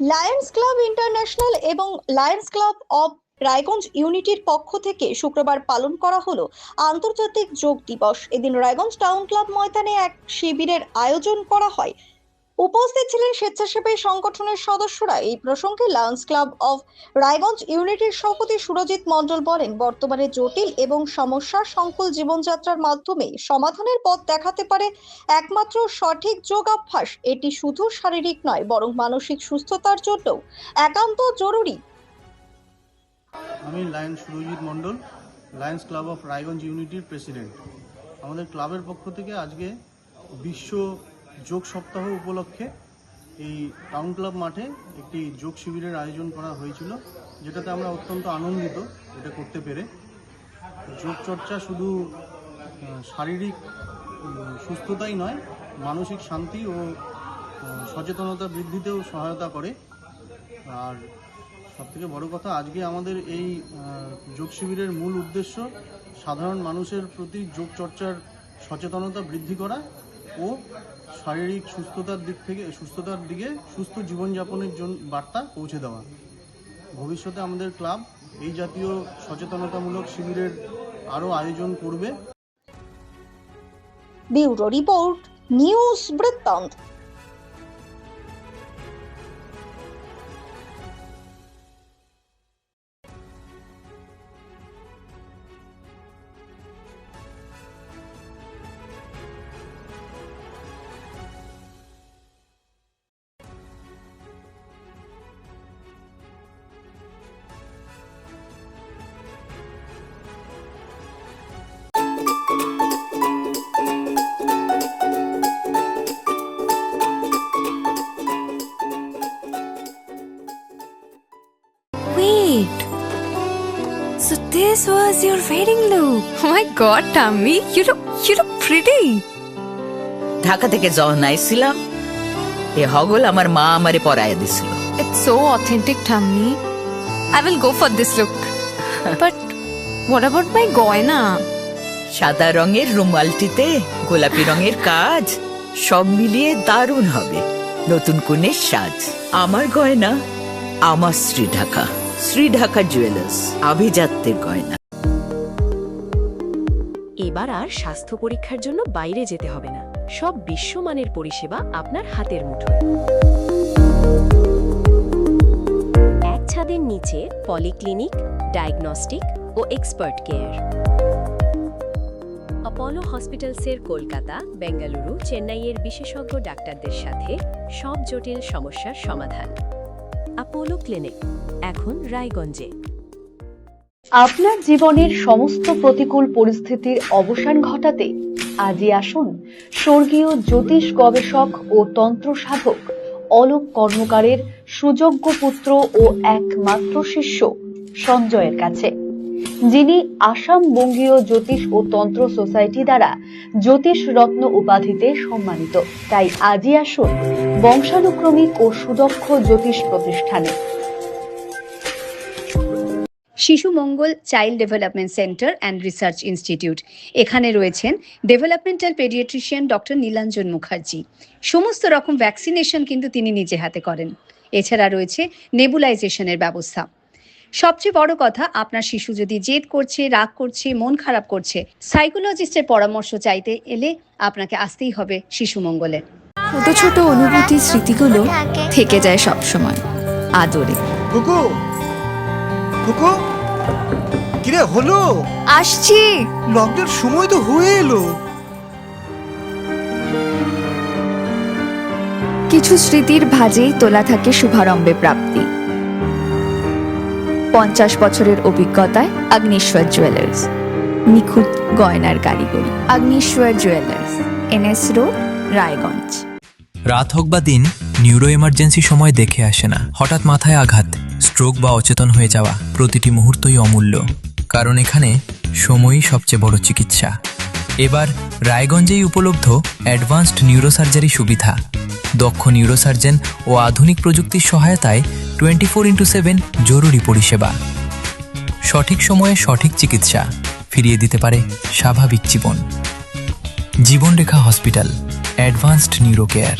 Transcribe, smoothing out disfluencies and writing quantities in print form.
Lions club international এবং Lions club of Raiganj ইউনিটির পক্ষ থেকে শুক্রবার পালন করা হলো আন্তর্জাতিক যোগ দিবস। এদিন রায়গঞ্জ টাউন ক্লাব ময়দানে এক শিবিরের আয়োজন করা হয়। উপস্থিত ছিলেন স্বেচ্ছাসেবী সংগঠনের সদস্যরা। এই প্রসঙ্গে লায়ন্স ক্লাব অফ রায়গঞ্জ ইউনিটির সভাপতি সুরজিৎ মণ্ডল বলেন, বর্তমানে জটিল এবং সমস্যার সংকুল জীবনযাত্রার মাধ্যমে সমাধানের পথ দেখাতে পারে একমাত্র সঠিক যোগাভ্যাস। এটি শুধু শারীরিক নয়, বরং মানসিক সুস্থতার জন্যও একান্ত জরুরি। আমি lions Surajit Mondal, lions club of Raiganj ইউনিটির প্রেসিডেন্ট। আমাদের ক্লাবের পক্ষ থেকে আজকে বিশ্ব যোগ সপ্তাহ উপলক্ষে এই টাউন ক্লাব মাঠে একটি যোগ শিবিরের আয়োজন করা হয়েছিল, যেটাতে আমরা অত্যন্ত আনন্দিত এটা করতে পেরে। যোগ চর্চা শুধু শারীরিক সুস্থতাই নয়, মানসিক শান্তি ও সচেতনতা বৃদ্ধিতেও সহায়তা করে। আর সবথেকে বড় কথা, আজকে আমাদের এই যোগ শিবিরের মূল উদ্দেশ্য সাধারণ মানুষের প্রতি যোগ চর্চার সচেতনতা বৃদ্ধি করা ও শারীরিক সুস্থতার দিকে সুস্থ জীবনযাপনের জন্য বার্তা পৌঁছে দেওয়া। ভবিষ্যতে আমাদের ক্লাব এই জাতীয় সচেতনতামূলক শিবিরের আরও আয়োজন করবে। ব্যুরো রিপোর্ট, নিউজ বৃত্তান্ত। Wait, so this was your wedding look? Oh my god, Tammy, you look pretty. Dhaka থেকে যখন আইছিলাম, এ হগল আমার মা আমারে পরাইয়া দিছিল। It's so authentic, Tammy. I will go for this look. But what about my goina? সাদা রঙের রুমালটিতে গোলাপি রঙের কাজ, সব মিলিয়ে দারুণ হবে নতুন কনের সাজ। আমার গয়না আমার শ্রী ঢাকা জুয়েলার্স, আভিজাত্যের গয়না। এবার আর স্বাস্থ্য পরীক্ষার জন্য বাইরে যেতে হবে না, সব বিশ্বমানের পরিষেবা আপনার হাতের মুঠোয়। এক ছাদের নিচে পলিক্লিনিক, ডায়াগনস্টিক ও এক্সপার্ট কেয়ার। অপোলো হসপিটালসের কলকাতা, বেঙ্গালুরু, চেন্নাইয়ের বিশেষজ্ঞ ডাক্তারদের সাথে সব জটিল সমস্যার সমাধান। অপোলো ক্লিনিক এখন রায়গঞ্জে। আপনার জীবনের সমস্ত প্রতিকূল পরিস্থিতির অবসান ঘটাতে আজই আসুন স্বর্গীয় জ্যোতিষ গবেষক ও তন্ত্র সাধক অলোক কর্মকারের সুযোগ্য পুত্র ও একমাত্র শিষ্য সঞ্জয়ের কাছে, যিনি আসাম বঙ্গীয় জ্যোতিষ ও তন্ত্র সোসাইটি দ্বারা জ্যোতিষ রত্ন উপাধিতে সম্মানিত। তাই আজই আসুন বংশানুক্রমিক ও সুদক্ষ জ্যোতিষ প্রতিষ্ঠানে। Shishu Mangal child development centre and research institute. এখানে রয়েছেন developmental paediatrician doctor Nilanjan Mukherjee. সমস্ত রকম ভ্যাকসিনেশন কিন্তু তিনি নিজে হাতে করেন। এছাড়া রয়েছে নেবুলাইজেশনের ব্যবস্থা। সবচেয়ে বড় কথা, আপনার শিশু যদি জেদ করছে, রাগ করছে, মন খারাপ করছে, সাইকোলজিস্টের পরামর্শ চাইতে এলে আপনাকে আসতেই হবে শিশু মঙ্গলে। ছোট ছোট অনুভূতি, স্মৃতিগুলো থেকে যায় সব সময় আদরে। কিরে হলো? আসছি, লকডাউন সময় তো হয়ে এলো। কিছু স্মৃতির ভাজেই তোলা থাকে শুভারম্ভে প্রাপ্তি। 50 বছরের অভিজ্ঞতায় আগ্নেশ্বর জুয়েলার্স, নিখুঁত গয়নার কারিগরি। Agneshwar jewellers, NS road, Raiganj. রাত হোক বা দিন, নিউরো এমার্জেন্সি সময় দেখে আসে না। হঠাৎ মাথায় আঘাত, স্ট্রোক বা অচেতন হয়ে যাওয়া, প্রতিটি মুহূর্তই অমূল্য, কারণ এখানে সময়ই সবচেয়ে বড় চিকিৎসা। এবার রায়গঞ্জেই উপলব্ধ অ্যাডভান্সড নিউরোসার্জারি সুবিধা। দক্ষ নিউরোসার্জন ও আধুনিক প্রযুক্তির সহায়তায় 24x7 জরুরি পরিষেবা। সঠিক সময়ে সঠিক চিকিৎসা ফিরিয়ে দিতে পারে স্বাভাবিক জীবন। জীবনরেখা হসপিটাল, অ্যাডভান্সড নিউরো কেয়ার।